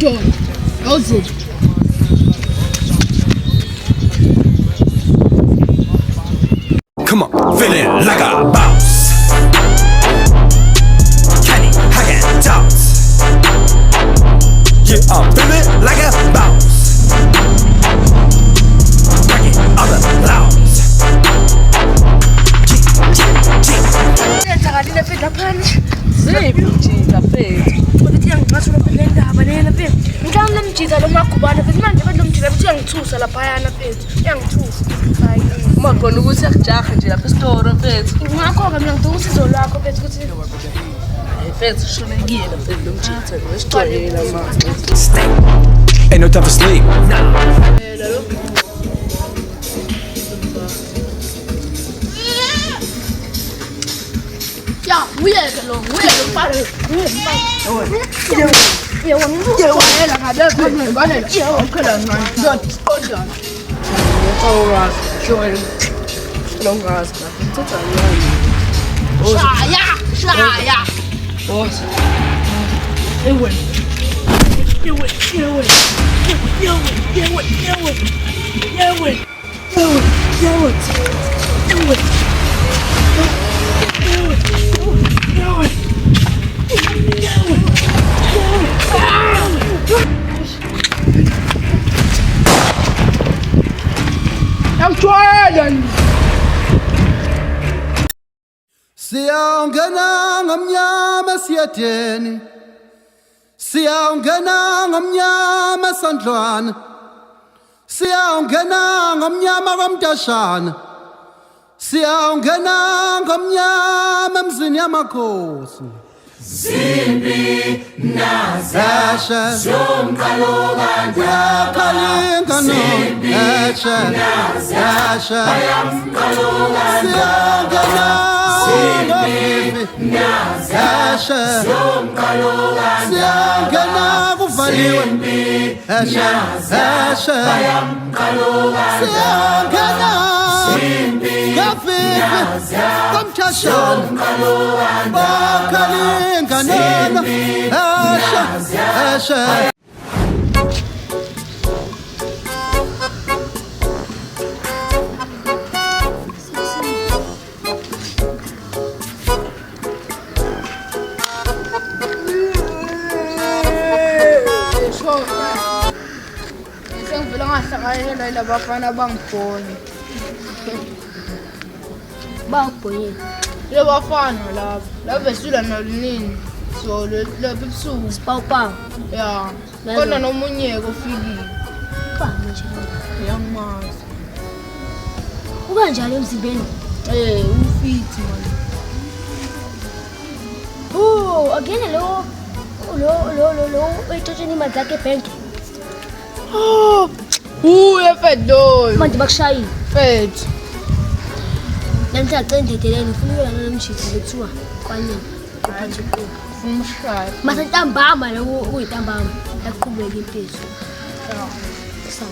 Anton, also. Come on, feeling like a boss. Kenny, Hagen, Dots. Yeah, I'm feeling like a boss. Breaking all the laws. Ain't no time for sleep. Yeah, we are alone. We are the father. We are the father. Yeah, one more. Yeah, one more. I don't know. Go ahead. Yeah, okay, man. Don't. Hold on. Oh, Ross. Join. Long Ross. Shaya. Shaya. Boss. It went. It went. It went. It went. It went. It went. It went. It went. I'm trying. Siyawungena ngomnyama esiyadeni, siyawungena ngomnyama esandlwana, siyawungena ngomnyama kwamdashana, siyawungena ngomnyama emzini yamakhosi. Zimbi nazasha zomqalokanda yakhalinga no asha nazasha bayamqalokanda Zimbi nazasha zomqalokanda siyangena kuvaliwe asha asha bayamqalokanda siyangena Kafifi komthashana bakhalinga nona asha asha Sengivela ngahlanganyela labafana bangibhona. Bawubhoyile Le bafana lapha. La besula nalini. So le ebusuku. sipawupawu Yeah. Khona nomunye ofikile. bani nje Yangmazi. ukanjalo emzimbeni Ufiti man. Again lo wetshotsheni imali zakhe ebhenki Efet loyo. manje bakushayile Fet. namhla cendedeleni ufuna ukuyela nomshisi bethiwa kwanyama qopha nje qopha Umshaya. mase ntambama lo kuyintambama yaqhubeka impilo sawa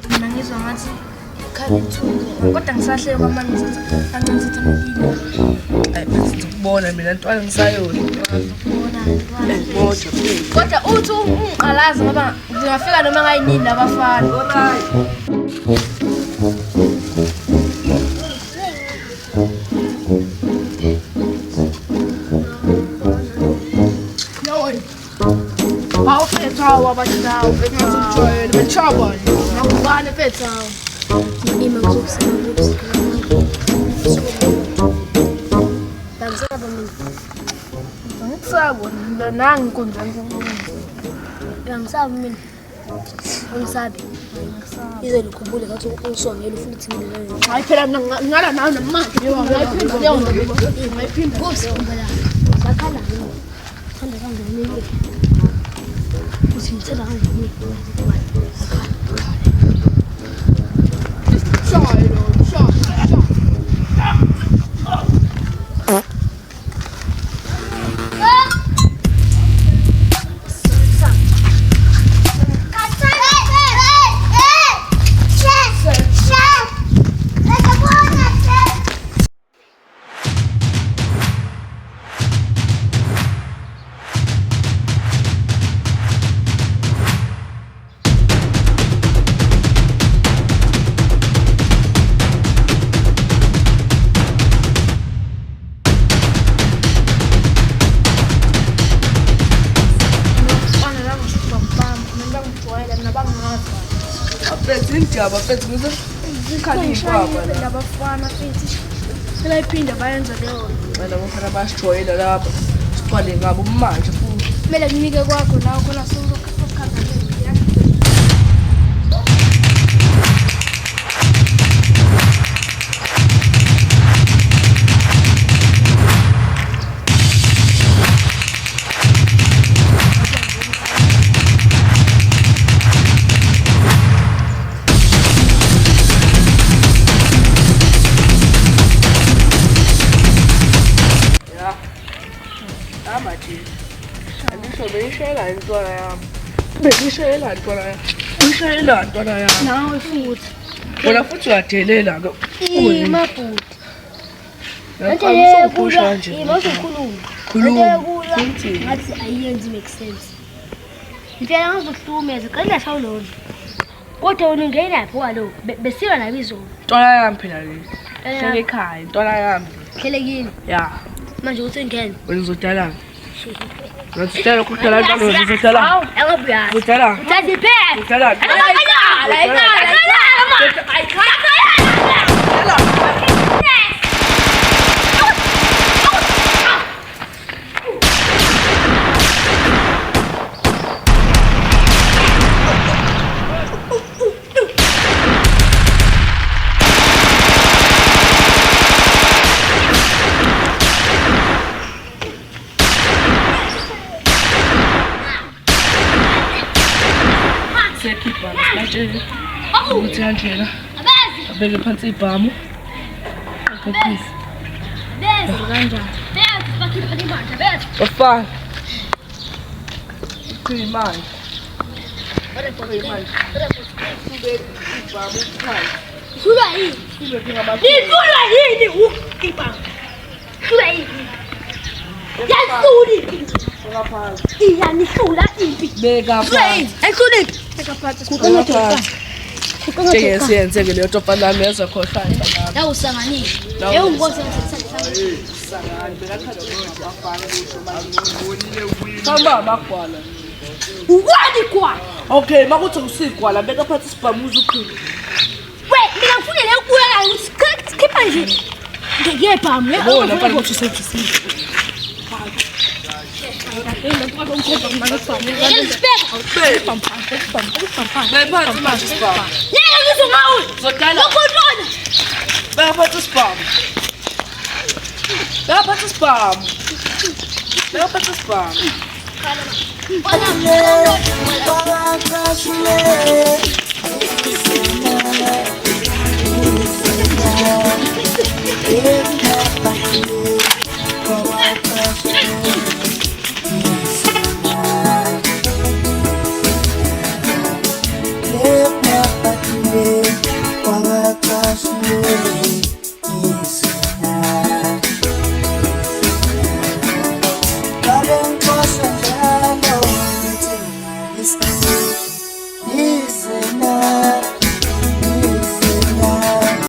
Mina ngizwa ngathi khali thule kodwa ngisahlele kwamanje ngisathi angizithi impilo Ukubona mina ntwana ngisayona. kodwa uthi ungiqalaza ngoba ngingafika noma ngayinini labafana Awufethawo abashawo ekungathijwayele bethabane. Ngakubani efethawo. ima ngizokusebenzisa Dangisaba mina Ngisabo nangi inkundla Dangisaba mina Ungisabi Izelikhumbule ngathi usongela futhi mina Hayi phela mina ngala nawe namanje ngiyiphinda leyo nto. Ngiyiphinda. Kusikhumbula bakhala mina Thanda kanjani uthi ngithanda kanjani ijaba mfethu ngize Ngishayile labafana futhi. Selayiphinde bayenza leyo. wena bafana basijoyela lapha sigcwale ngabo manje futhi Kumele kunike kwakho nawe khona sokukhangela. beyishayela intwana yami beyishayela intwana yami uyishayela intwana yami Nawe futhi. wena futhi uyadelela-ke Mabhuti. Ngapha ngizokuphusha nje Imasokhuluma. khuluma Ngathi ayiyenzi make sense. Ngifela ngazokuhlumeza qala shawulona. Kodwa wena ungenaphi kwalo? Besiwa nabizo. intwana yami phela le hlele ekhaya intwana yami Hlelekini. ya Manje uthi ngene. wena uzodala ngizodala kudala intwana uzodala Hawu, yabuya. uzodala Uthathi phela. uzodala sekhipha ngibatshele ukuthi kanjena abeke phansi ibhamu akhophise bafana kuyimanje Sulwa yini? Sulwa yini ukipa? Sulwa yini? Yasuli. Iya nisula ipi. beka phansi Ayisuli. Beka phansi. njengesiyenze-ke leyo tofana lami yazakhohlwa La usanganisha. Yebo ngibona sengithi hamba amagwala ukwani kwa. okay makuthi usigwala beka phansi isibhamu uzukhulu Wait, mina ngifuna le kuya la usikhipha nje. Ngiyebhamu. bona mfana ukuthi usejisile bephansi manje isibhamu Yena ngizongawe. zodala Lokho beka phansi isibhamu beka phansi isibhamu beka phansi isibhamu Ona.